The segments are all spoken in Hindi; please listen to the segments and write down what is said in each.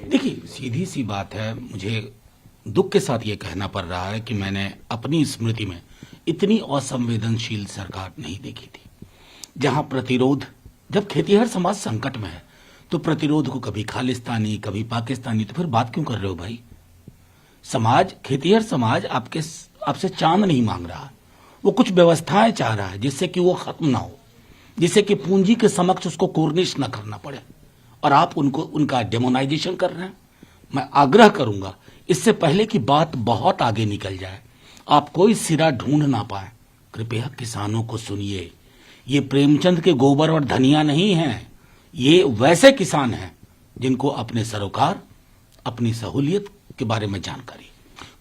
देखिए, सीधी सी बात है, मुझे दुख के साथ ये कहना पड़ रहा है कि मैंने अपनी स्मृति में इतनी असंवेदनशील सरकार नहीं देखी थी, जहां प्रतिरोध, जब खेतीहर समाज संकट में है तो प्रतिरोध को कभी खालिस्तानी कभी पाकिस्तानी, तो फिर बात क्यों कर रहे हो भाई? समाज, खेतीहर समाज आपसे चांद नहीं मांग रहा, वो कुछ व्यवस्थाएं चाह रहा है जिससे कि वो खत्म ना हो, जिससे कि पूंजी के समक्ष उसको कोर्निश ना करना पड़े, और आप उनका डेमोनाइजेशन कर रहे हैं। मैं आग्रह करूंगा, इससे पहले कि बात बहुत आगे निकल जाए, आप कोई सिरा ढूंढ ना पाए, कृपया किसानों को सुनिए। ये प्रेमचंद के गोबर और धनिया नहीं है, ये वैसे किसान हैं जिनको अपने सरोकार, अपनी सहूलियत के बारे में जानकारी।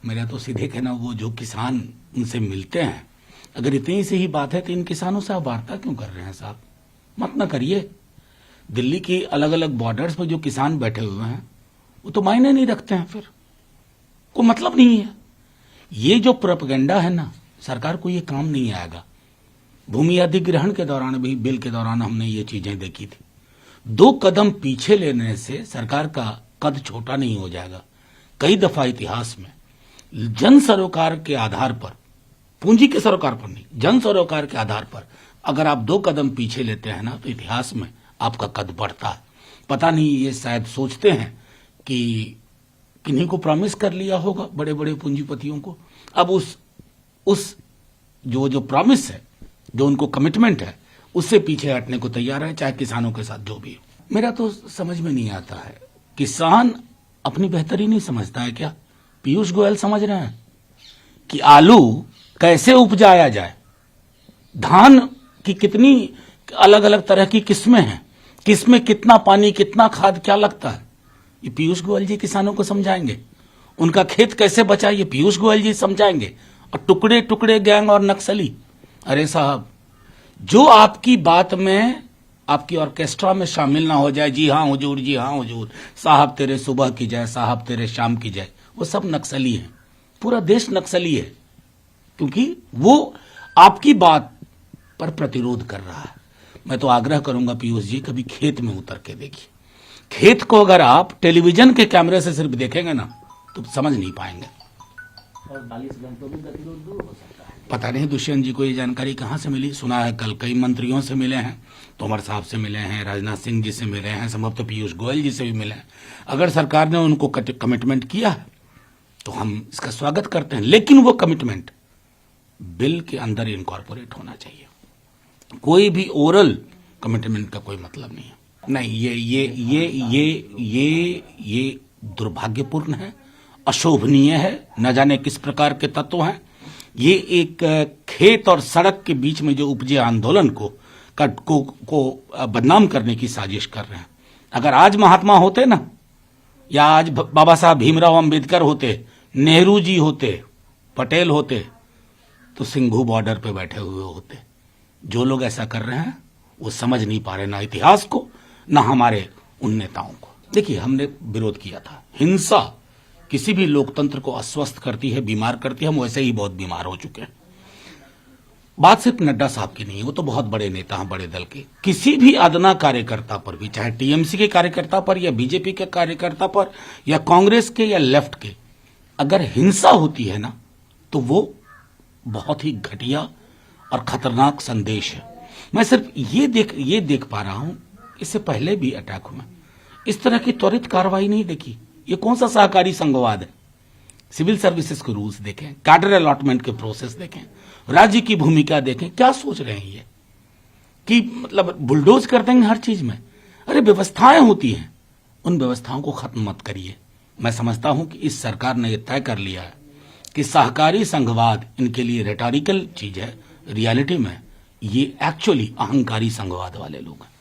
मेरा तो सीधे कहना, वो जो किसान उनसे मिलते हैं, अगर इतनी सी ही बात है तो इन किसानों से आप वार्ता क्यों कर रहे हैं साहब? मत ना करिए। दिल्ली की अलग अलग बॉर्डर्स पर जो किसान बैठे हुए हैं वो तो मायने नहीं रखते हैं, फिर कोई मतलब नहीं है। ये जो प्रोपेगेंडा है ना, सरकार को ये काम नहीं आएगा। भूमि अधिग्रहण के दौरान भी, बिल के दौरान हमने ये चीजें देखी थी। 2 कदम पीछे लेने से सरकार का कद छोटा नहीं हो जाएगा। कई दफा इतिहास में जन सरोकार के आधार पर, पूंजी के सरोकार पर नहीं, जन सरोकार के आधार पर अगर आप 2 कदम पीछे लेते हैं ना, तो इतिहास में आपका कद बढ़ता है। पता नहीं, ये शायद सोचते हैं कि किन्हीं को प्रॉमिस कर लिया होगा, बड़े बड़े पूंजीपतियों को। अब उस जो प्रॉमिस है, जो उनको कमिटमेंट है, उससे पीछे हटने को तैयार है, चाहे किसानों के साथ जो भी हो। मेरा तो समझ में नहीं आता है, किसान अपनी बेहतरी नहीं समझता है क्या? पीयूष गोयल समझ रहे हैं कि आलू कैसे उपजाया जाए, धान की कितनी अलग अलग तरह की किस्में हैं, किसमें कितना पानी, कितना खाद, क्या लगता है, ये पीयूष गोयल जी किसानों को समझाएंगे। उनका खेत कैसे बचा, ये पीयूष गोयल जी समझाएंगे। और टुकड़े टुकड़े गैंग और नक्सली, अरे साहब, जो आपकी बात में, आपकी ऑर्केस्ट्रा में शामिल ना हो जाए, जी हाँ हुजूर, जी हाँ हुजूर, साहब तेरे सुबह की जाए, साहब तेरे शाम की जाए, वो सब नक्सली हैं। पूरा देश नक्सली है, क्योंकि वो आपकी बात पर प्रतिरोध कर रहा है। मैं तो आग्रह करूंगा पीयूष जी, कभी खेत में उतर के देखिए। खेत को अगर आप टेलीविजन के कैमरे से सिर्फ देखेंगे ना, तो समझ नहीं पाएंगे। और 42 घंटों में गतिरोध दूर हो सकता है। पता नहीं दुष्यंत जी को ये जानकारी कहाँ से मिली। सुना है कल कई मंत्रियों से मिले हैं, तोमर साहब से मिले हैं, राजनाथ सिंह जी से मिले हैं, संभवतः पीयूष गोयल जी से भी मिले हैं। अगर सरकार ने उनको कमिटमेंट किया है तो हम इसका स्वागत करते हैं, लेकिन वो कमिटमेंट बिल के अंदर इनकॉर्पोरेट होना चाहिए। कोई भी ओरल कमिटमेंट का कोई मतलब नहीं है। नहीं, ये दुर्भाग्यपूर्ण है, अशोभनीय है। न जाने किस प्रकार के तत्व हैं ये। एक खेत और सड़क के बीच में जो उपजे आंदोलन को बदनाम करने की साजिश कर रहे हैं। अगर आज महात्मा होते ना, या आज बाबा साहब भीमराव अंबेडकर होते, नेहरू जी होते, पटेल होते, तो सिंघू बॉर्डर पे बैठे हुए होते। जो लोग ऐसा कर रहे हैं वो समझ नहीं पा रहे ना इतिहास को, ना हमारे उन नेताओं को। देखिए, हमने विरोध किया था। हिंसा किसी भी लोकतंत्र को अस्वस्थ करती है, बीमार करती है। हम वैसे ही बहुत बीमार हो चुके हैं। बात सिर्फ नड्डा साहब की नहीं है, वो तो बहुत बड़े नेता हैं, बड़े दल के। किसी भी अदना कार्यकर्ता पर भी, चाहे टीएमसी के कार्यकर्ता पर या बीजेपी के कार्यकर्ता पर या कांग्रेस के या लेफ्ट के, अगर हिंसा होती है ना, तो वो बहुत ही घटिया और खतरनाक संदेश है। मैं सिर्फ ये देख पा रहा हूं, इससे पहले भी अटैक हुआ, इस तरह की त्वरित कार्रवाई नहीं देखी। ये कौन सा सहकारी संघवाद है? सिविल सर्विसेज के रूल्स देखें, कैडर अलॉटमेंट के प्रोसेस देखें, राज्य की भूमिका देखें। क्या सोच रहे हैं ये कि मतलब बुलडोज कर देंगे हर चीज में? अरे व्यवस्थाएं होती हैं, उन व्यवस्थाओं को खत्म मत करिए। मैं समझता हूं कि इस सरकार ने यह तय कर लिया है कि सहकारी संघवाद इनके लिए रेटोरिकल चीज है, रियलिटी में ये एक्चुअली अहंकारी संघवाद वाले लोग हैं।